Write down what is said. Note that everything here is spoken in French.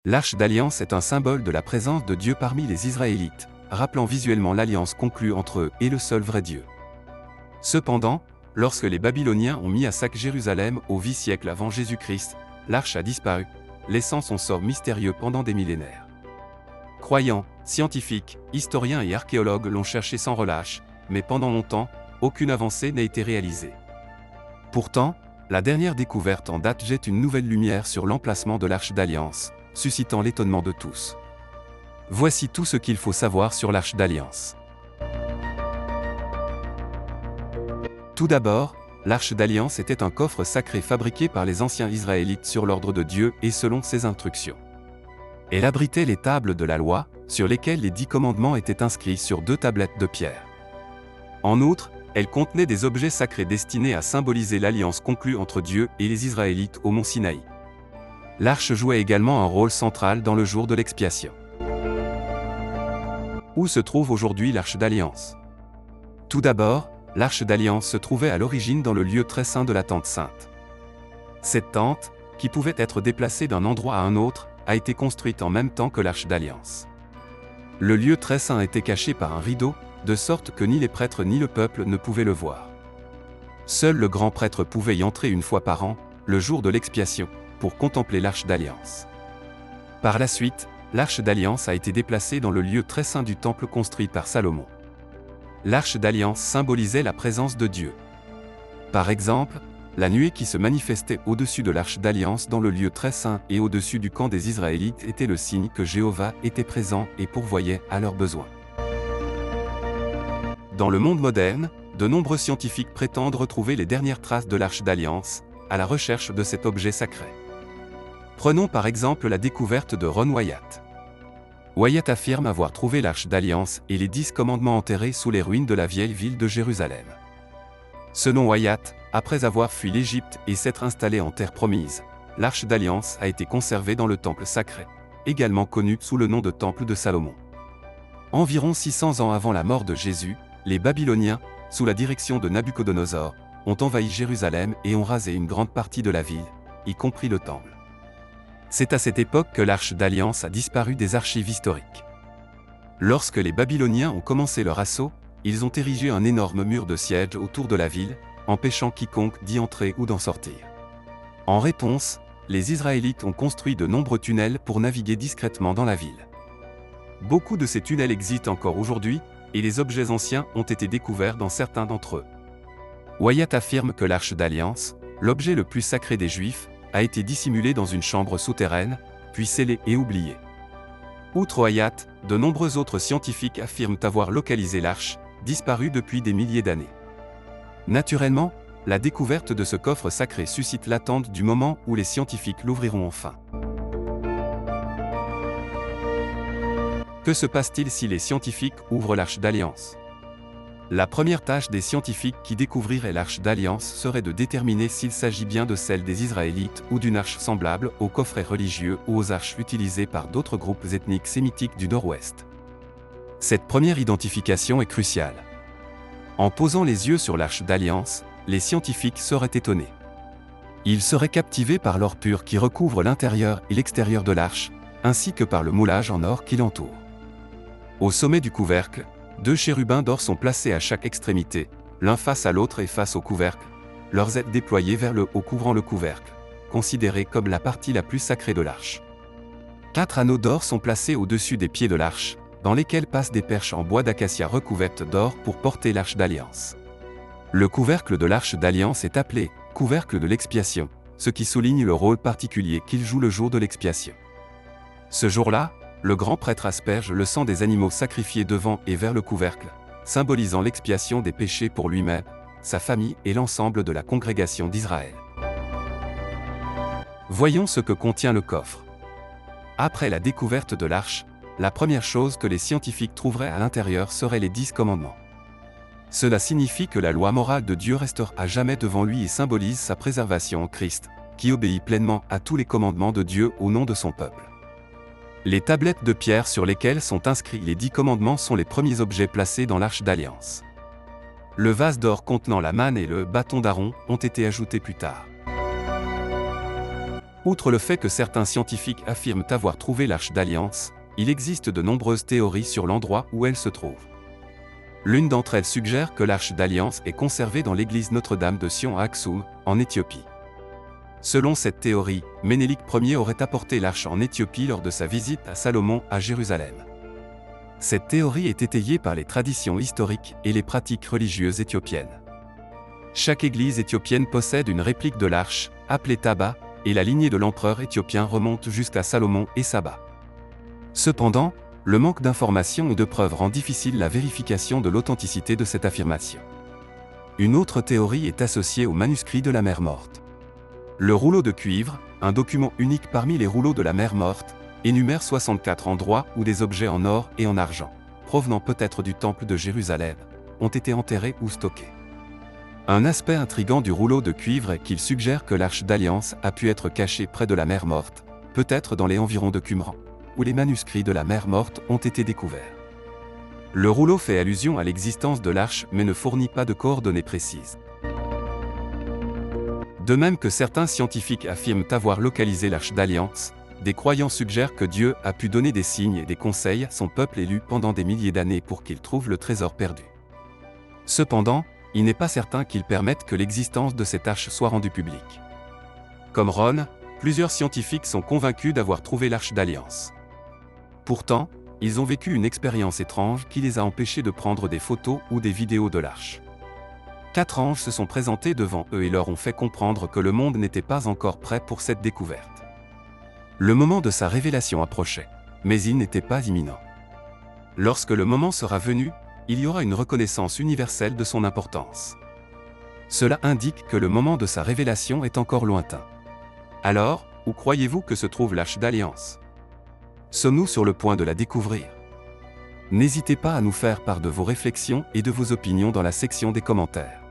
L'arche d'alliance est un symbole de la présence de Dieu parmi les Israélites, rappelant visuellement l'alliance conclue entre eux et le seul vrai Dieu. Cependant, lorsque les Babyloniens ont mis à sac Jérusalem au X siècle avant Jésus-Christ, l'arche a disparu, laissant son sort mystérieux pendant des millénaires. Croyants, scientifiques, historiens et archéologues l'ont cherché sans relâche, mais pendant longtemps, aucune avancée n'a été réalisée. Pourtant, la dernière découverte en date jette une nouvelle lumière sur l'emplacement de l'arche d'alliance, suscitant l'étonnement de tous. Voici tout ce qu'il faut savoir sur l'arche d'alliance. Tout d'abord, l'arche d'alliance était un coffre sacré fabriqué par les anciens Israélites sur l'ordre de Dieu et selon ses instructions. Elle abritait les tables de la loi, sur lesquelles les 10 commandements étaient inscrits sur 2 tablettes de pierre. En outre, elle contenait des objets sacrés destinés à symboliser l'alliance conclue entre Dieu et les Israélites au mont Sinaï. L'arche jouait également un rôle central dans le jour de l'expiation. Où se trouve aujourd'hui l'arche d'alliance? Tout d'abord, l'arche d'alliance se trouvait à l'origine dans le lieu très saint de la tente sainte. Cette tente, qui pouvait être déplacée d'un endroit à un autre, a été construite en même temps que l'arche d'alliance. Le lieu très saint était caché par un rideau, de sorte que ni les prêtres ni le peuple ne pouvaient le voir. Seul le grand prêtre pouvait y entrer une fois par an, le jour de l'expiation, pour contempler l'arche d'alliance. Par la suite, l'arche d'alliance a été déplacée dans le lieu très saint du temple construit par Salomon. L'arche d'alliance symbolisait la présence de Dieu. Par exemple, la nuée qui se manifestait au-dessus de l'arche d'alliance dans le lieu très saint et au-dessus du camp des Israélites était le signe que Jéhovah était présent et pourvoyait à leurs besoins. Dans le monde moderne, de nombreux scientifiques prétendent retrouver les dernières traces de l'arche d'alliance, à la recherche de cet objet sacré. Prenons par exemple la découverte de Ron Wyatt. Wyatt affirme avoir trouvé l'arche d'alliance et les 10 commandements enterrés sous les ruines de la vieille ville de Jérusalem. Selon Wyatt, après avoir fui l'Égypte et s'être installé en terre promise, l'arche d'alliance a été conservée dans le temple sacré, également connu sous le nom de temple de Salomon. Environ 600 ans avant la mort de Jésus, les Babyloniens, sous la direction de Nabuchodonosor, ont envahi Jérusalem et ont rasé une grande partie de la ville, y compris le temple. C'est à cette époque que l'arche d'alliance a disparu des archives historiques. Lorsque les Babyloniens ont commencé leur assaut, ils ont érigé un énorme mur de siège autour de la ville, empêchant quiconque d'y entrer ou d'en sortir. En réponse, les Israélites ont construit de nombreux tunnels pour naviguer discrètement dans la ville. Beaucoup de ces tunnels existent encore aujourd'hui, et les objets anciens ont été découverts dans certains d'entre eux. Wyatt affirme que l'arche d'alliance, l'objet le plus sacré des Juifs, a été dissimulé dans une chambre souterraine, puis scellé et oublié. Outre Wyatt, de nombreux autres scientifiques affirment avoir localisé l'arche, disparue depuis des milliers d'années. Naturellement, la découverte de ce coffre sacré suscite l'attente du moment où les scientifiques l'ouvriront enfin. Que se passe-t-il si les scientifiques ouvrent l'arche d'alliance? La première tâche des scientifiques qui découvriraient l'arche d'alliance serait de déterminer s'il s'agit bien de celle des Israélites ou d'une arche semblable aux coffrets religieux ou aux arches utilisées par d'autres groupes ethniques sémitiques du Nord-Ouest. Cette première identification est cruciale. En posant les yeux sur l'arche d'alliance, les scientifiques seraient étonnés. Ils seraient captivés par l'or pur qui recouvre l'intérieur et l'extérieur de l'arche, ainsi que par le moulage en or qui l'entoure. Au sommet du couvercle, 2 chérubins d'or sont placés à chaque extrémité, l'un face à l'autre et face au couvercle, leurs ailes déployées vers le haut couvrant le couvercle, considéré comme la partie la plus sacrée de l'arche. 4 anneaux d'or sont placés au-dessus des pieds de l'arche, dans lesquels passent des perches en bois d'acacia recouvertes d'or pour porter l'arche d'alliance. Le couvercle de l'arche d'alliance est appelé « couvercle de l'expiation », ce qui souligne le rôle particulier qu'il joue le jour de l'expiation. Ce jour-là, le grand prêtre asperge le sang des animaux sacrifiés devant et vers le couvercle, symbolisant l'expiation des péchés pour lui-même, sa famille et l'ensemble de la congrégation d'Israël. Voyons ce que contient le coffre. Après la découverte de l'arche, la première chose que les scientifiques trouveraient à l'intérieur seraient les 10 commandements. Cela signifie que la loi morale de Dieu restera à jamais devant lui et symbolise sa préservation en Christ, qui obéit pleinement à tous les commandements de Dieu au nom de son peuple. Les tablettes de pierre sur lesquelles sont inscrits les 10 commandements sont les premiers objets placés dans l'arche d'alliance. Le vase d'or contenant la manne et le bâton d'Aaron ont été ajoutés plus tard. Outre le fait que certains scientifiques affirment avoir trouvé l'Arche d'Alliance, il existe de nombreuses théories sur l'endroit où elle se trouve. L'une d'entre elles suggère que l'Arche d'Alliance est conservée dans l'église Notre-Dame de Sion à Aksum, en Éthiopie. Selon cette théorie, Ménélik Ier aurait apporté l'arche en Éthiopie lors de sa visite à Salomon à Jérusalem. Cette théorie est étayée par les traditions historiques et les pratiques religieuses éthiopiennes. Chaque église éthiopienne possède une réplique de l'arche, appelée Taba, et la lignée de l'empereur éthiopien remonte jusqu'à Salomon et Saba. Cependant, le manque d'informations et de preuves rend difficile la vérification de l'authenticité de cette affirmation. Une autre théorie est associée au manuscrit de la Mer Morte. Le rouleau de cuivre, un document unique parmi les rouleaux de la Mer Morte, énumère 64 endroits où des objets en or et en argent, provenant peut-être du temple de Jérusalem, ont été enterrés ou stockés. Un aspect intrigant du rouleau de cuivre est qu'il suggère que l'Arche d'Alliance a pu être cachée près de la Mer Morte, peut-être dans les environs de Qumran, où les manuscrits de la Mer Morte ont été découverts. Le rouleau fait allusion à l'existence de l'arche mais ne fournit pas de coordonnées précises. De même que certains scientifiques affirment avoir localisé l'Arche d'Alliance, des croyants suggèrent que Dieu a pu donner des signes et des conseils à son peuple élu pendant des milliers d'années pour qu'il trouve le trésor perdu. Cependant, il n'est pas certain qu'il permette que l'existence de cette arche soit rendue publique. Comme Ron, plusieurs scientifiques sont convaincus d'avoir trouvé l'Arche d'Alliance. Pourtant, ils ont vécu une expérience étrange qui les a empêchés de prendre des photos ou des vidéos de l'arche. 4 anges se sont présentés devant eux et leur ont fait comprendre que le monde n'était pas encore prêt pour cette découverte. Le moment de sa révélation approchait, mais il n'était pas imminent. Lorsque le moment sera venu, il y aura une reconnaissance universelle de son importance. Cela indique que le moment de sa révélation est encore lointain. Alors, où croyez-vous que se trouve l'Arche d'Alliance? Sommes-nous sur le point de la découvrir? N'hésitez pas à nous faire part de vos réflexions et de vos opinions dans la section des commentaires.